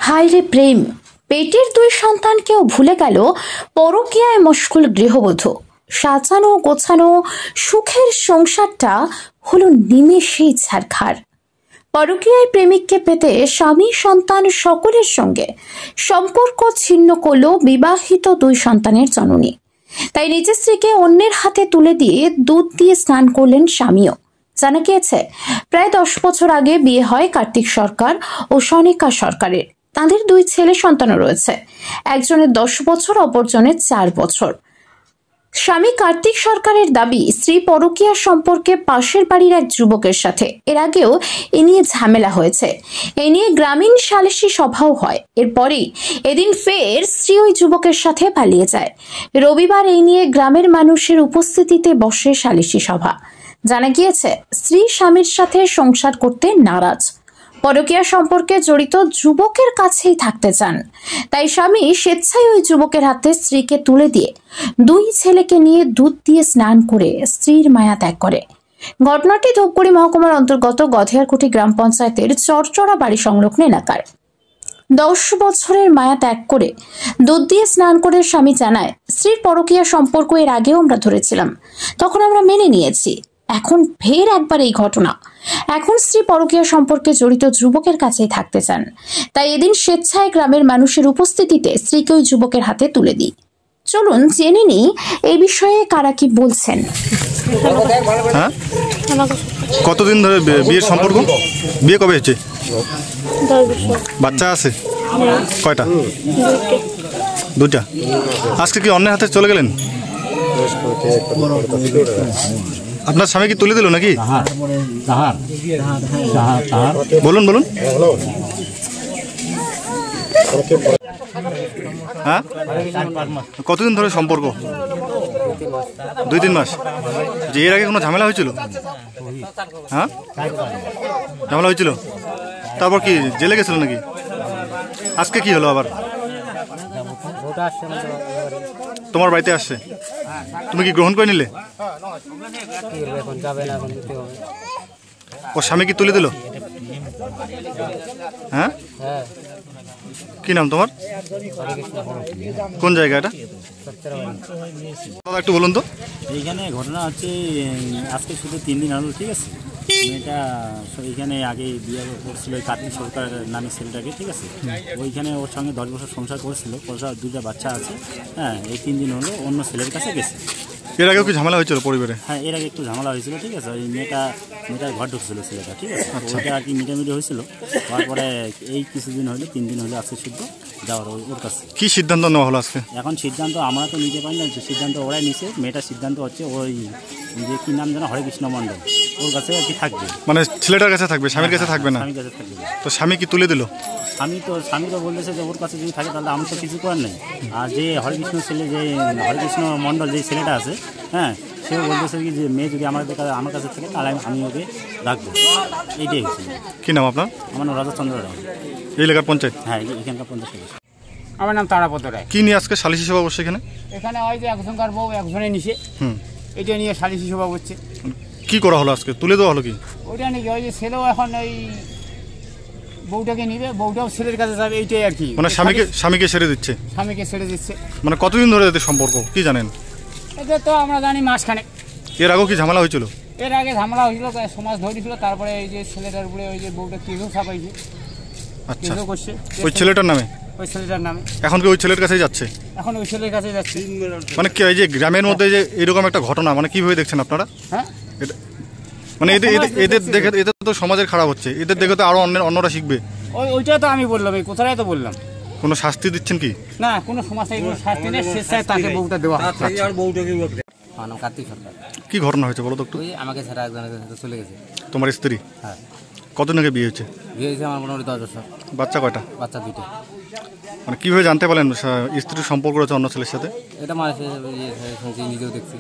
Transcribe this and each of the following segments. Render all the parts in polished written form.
হায় রে প্রেম, পেটের দুই সন্তানকেও ভুলে গেল পরকীয়ায় মশগুল গৃহবধূ। সাজানো গোছানো সুখের সংসারটা হলো নিমেষেই ছারখার। পরকীয়ায় প্রেমিককে পেতে স্বামী সন্তান সকলের সঙ্গে সম্পর্ক ছিন্ন করল বিবাহিত দুই সন্তানের জননী। তাই নিজের স্ত্রীকে অন্যের হাতে তুলে দিয়ে দুধ দিয়ে স্নান করলেন স্বামীও। জানা গিয়েছে, প্রায় 10 বছর আগে বিয়ে হয় কার্তিক সরকার ও সনিকা সরকারের। তাদের দুই ছেলে সন্তানও রয়েছে, একজনের 10 বছর, অপরজনের 4 বছর। স্বামী কার্তিক সরকারের দাবি, স্ত্রী পরকীয়া সম্পর্কে পাশের বাড়ির এক যুবকের সাথে। এর আগেও এ নিয়ে ঝামেলা হয়েছে, এ নিয়ে গ্রামীণ সালিশি সভাও হয়। এরপরেই এদিন ফের স্ত্রী ওই যুবকের সাথে পালিয়ে যায়। রবিবার এই নিয়ে গ্রামের মানুষের উপস্থিতিতে বসে সালিশি সভা। জানা গিয়েছে, স্ত্রী স্বামীর সাথে সংসার করতে নারাজ, পরকীয়া সম্পর্কে জড়িত যুবকের কাছেই থাকতে চান। তাই স্বামী স্বেচ্ছায় ওই যুবকের হাতে স্ত্রীকে তুলে দিয়ে দুই ছেলেকে নিয়ে দুধ দিয়ে স্নান করে স্ত্রীর মায়া ত্যাগ করে। ঘটনাটি ধূপগুড়ি মহকুমার অন্তর্গত গধেয়ারকুটি গ্রাম পঞ্চায়েতের চরচড়া বাড়ি সংলগ্ন এলাকার। 10 বছরের মায়া ত্যাগ করে দুধ দিয়ে স্নান করে স্বামী জানায়, স্ত্রীর পরকীয়া সম্পর্ক এর আগেও আমরা ধরেছিলাম, তখন আমরা মেনে নিয়েছি। এখন ফের একবার এই ঘটনা। এখন স্ত্রী পরকীয়া সম্পর্কে জড়িত যুবকের কাছেই থাকতে চান। তাই এদিন স্বেচ্ছায় গ্রামের মানুষের উপস্থিতিতে স্ত্রীকে ওই যুবকের হাতে তুলে দিই। চলুন জেনে নিই এই বিষয়ে কারা কি বলছেন। কতদিন ধরে বিয়ের সম্পর্ক? বিয়ে কবে হয়েছে? বাচ্চা আছে কয়টা? দুটা। আজকে কি অন্যের হাতে চলে গেলেন? আপনার স্বামী কি তুলে দিল নাকি? বলুন বলুন। হ্যাঁ, কতদিন ধরে সম্পর্ক? 2-3 মাস। যে এর আগে কোনো ঝামেলা হয়েছিল? হ্যাঁ, ঝামেলা হয়েছিল। তারপর কি জেলে গেছিল নাকি? আজকে কি হলো আবার? তোমার বাড়িতে আসছে, তুমি কি গ্রহণ করে নিলে? ও স্বামী কি তুলে দিল? হ্যাঁ, কি নাম তোমার? কোন জায়গা এটা? একটু বলুন তো। এইখানে ঘটনা হচ্ছে, আজকে শুধু 3 দিন হলো, ঠিক আছে। মেয়েটা এইখানে আগে বিয়ে করছিল কার্তিক সরকার নামে ছেলেটাকে, ঠিক আছে। ওইখানে ওর সঙ্গে 10 বছর সংসার করেছিল, 2টা বাচ্চা আছে। হ্যাঁ, এই 3 দিন হলো অন্য ছেলের কাছে গেছে। এর আগেও কি ঝামেলা হয়েছিল পরিবারে? হ্যাঁ, এর আগে একটু ঝামেলা হয়েছিল, ঠিক আছে। ওই মেয়েটার ঘর ঢুকছিল ছেলেটা, ঠিক আছে। ওইটা আর কি মিটামিটি হয়েছিল। তারপরে এই কিছুদিন হলো, 3 দিন হলো আসছে শুদ্ধ যাওয়ার ওর কাছে। কি সিদ্ধান্ত নেওয়া হলো আজকে? এখন সিদ্ধান্ত আমরা তো নিতে পারি না, সিদ্ধান্ত ওরাই নিছে। মেয়েটার সিদ্ধান্ত হচ্ছে ওই যে কি নাম জানো, হরেকৃষ্ণ মণ্ডল, ওর কাছে আর কি থাকবে। মানে ছেলেটার কাছে থাকবে, স্বামীর কাছে থাকবে না? স্বামীর কাছে থাকবে। তো স্বামী কি তুলে দিল? স্বামী তো বলতেছে যে ওর কাছে যদি থাকে তাহলে আমি তো কিছু করার নেই। আর যে হরেকৃষ্ণ ছেলে, যে হরেকৃষ্ণ মণ্ডল যে ছেলেটা আছে, হ্যাঁ, সেও বলতেছে কি যে মেয়ে যদি আমার কাছে থাকে তাহলে আমি ওকে রাখবো। এইটাই হচ্ছে। কি নাম আপনার? আমার নাম রাজাচন্দ্র রায়। এই এলাকার পঞ্চায়েত? হ্যাঁ, এখানকার পঞ্চায়েত সদস্য। আমার নাম তারাপদ রায়। কি নিয়ে আজকে সালিশি সভা বসছে এখানে? এখানে হয় যে একজনকার বউ একজনে নিছে, এটা নিয়ে সালিশি সভা হচ্ছে। কি করা হলো আজকে? তুলে দেওয়া হলো কি? ওইটা নাকি ওই যে ছেলেও এখন ওই বউটাকে নিবে, বউটাও ছেলের কাছে যাবে, এইটাই আর কি। মানে স্বামীকে ছেড়ে দিচ্ছে? স্বামীকে ছেড়ে দিচ্ছে। মানে কতদিন ধরে এদের সম্পর্ক কি জানেন? এটা তো আমরা জানি মাসখানে। এর আগেও কি ঝামেলা হয়েছিল? এর আগে ঝামেলা হয়েছিল, সমাজ ধরেছিল। তারপরে এই যে ছেলেটার উপরে ওই যে বউটা কেসও ছাপাইছে। আচ্ছা, কেসও করছে ওই ছেলেটার নামে? ওই ছেলেটার নামে। এখন কি ওই ছেলের কাছেই যাচ্ছে? এখন ওই ছেলের কাছে যাচ্ছে। মানে কি এই যে গ্রামের মধ্যে যে এরকম একটা ঘটনা, মানে কিভাবে দেখছেন আপনারা? হ্যাঁ, মানে এদের দেখে এদের তো সমাজের খারাপ হচ্ছে, এদের দেখে তো আরো অন্যরা শিখবে। ওইটা তো আমি বললাম, এই কথাটাই তো বললাম। কোনো শাস্তি দিচ্ছেন কি? না, কোনো সমস্যা কোনো শাস্তি নেই, স্বেচ্ছায় তাকে বউটা দেওয়া হচ্ছে। আমার নাম কার্তিক সরকার। কি ঘটনা হয়েছে বলো তো একটু। ওই আমাকে ছাড়া একজনের কাছে চলে গেছে। তোমার স্ত্রী? হ্যাঁ। কতদিন আগে বিয়ে হয়েছে? বিয়ে হয়েছে আমার মোটামুটি 10 বছর। বাচ্চা কয়টা? বাচ্চা 2টা। মানে কিভাবে জানতে পারলেন স্ত্রীর সম্পর্ক রয়েছে অন্য ছেলের সাথে? এটা মানুষের শুনছি, নিজেও দেখছি।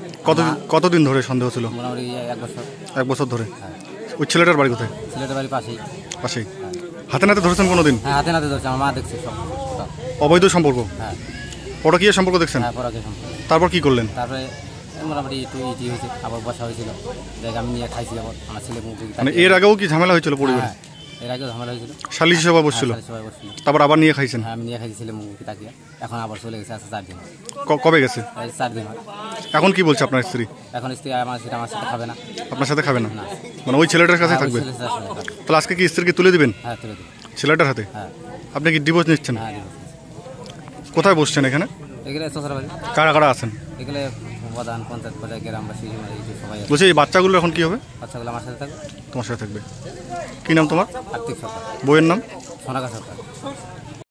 কতদিন ধরে সন্দেহ ছিল? মোটামুটি 1 বছর। 1 বছর ধরে? হ্যাঁ। ওই ছেলেটার বাড়ি কোথায়? ছেলেটার বাড়ি পাশেই। পাশেই? হাতে নাতে ধরেছেন কোনোদিন? হ্যাঁ, হাতে নাতে ধরছে, আমার মা দেখছে সব। অবৈধ সম্পর্ক? হ্যাঁ। পরকীয়া সম্পর্ক দেখছেন? হ্যাঁ, পরকীয়া সম্পর্ক। তারপর কি করলেন? তারপরে মোটামুটি একটু ইটি হয়েছে, আবার বসা হয়েছিল, দেখ আমি নিয়ে খাইছি। আবার আমার ছেলে মুখ। মানে এর আগেও কি ঝামেলা হয়েছিল পরিবারে? এর আগেও ঝামেলা হয়েছিল। সালিশি সভা বসছিল, সবাই বসছিল। তারপর আবার নিয়ে খাইছেন? হ্যাঁ, আমি নিয়ে খাইছিলাম মুখে তাকিয়ে, এখন আবার চলে গেছে, আজকে 4 দিন। কবে গেছে? 4 দিন হয়। এখন কি বলছে আপনার স্ত্রী? এখন স্ত্রী আমার সাথে খাবে না। আপনার সাথে খাবে না? না। মানে ওই ছেলেটার কাছে হ্যাঁ, ওই থাকবে? ছেলের সাথে খাবে। তাহলে আজকে কি স্ত্রীকে তুলে দিবেন হ্যাঁ, তুলে দেবো। ছেলেটার হাতে? হ্যাঁ, আপনি কি ডিভোর্স নিচ্ছেন? হ্যাঁ, দেবো। কোথায় বসছেন এখানে? এগুলো শ্বশুরবাড়ি। কারা কারা আছেন? এগুলো প্রধান, পঞ্চায়েত পর্যায়ে, গ্রামবাসী, এই যে সবাই আছে। বলছি এই বাচ্চাগুলো এখন কি হবে? বাচ্চাগুলো আমার সাথে থাকবে। তোমার সাথে থাকবে। কি নাম তোমার? কার্তিক সরকার। বইয়ের নাম? সোনাকা সরকার।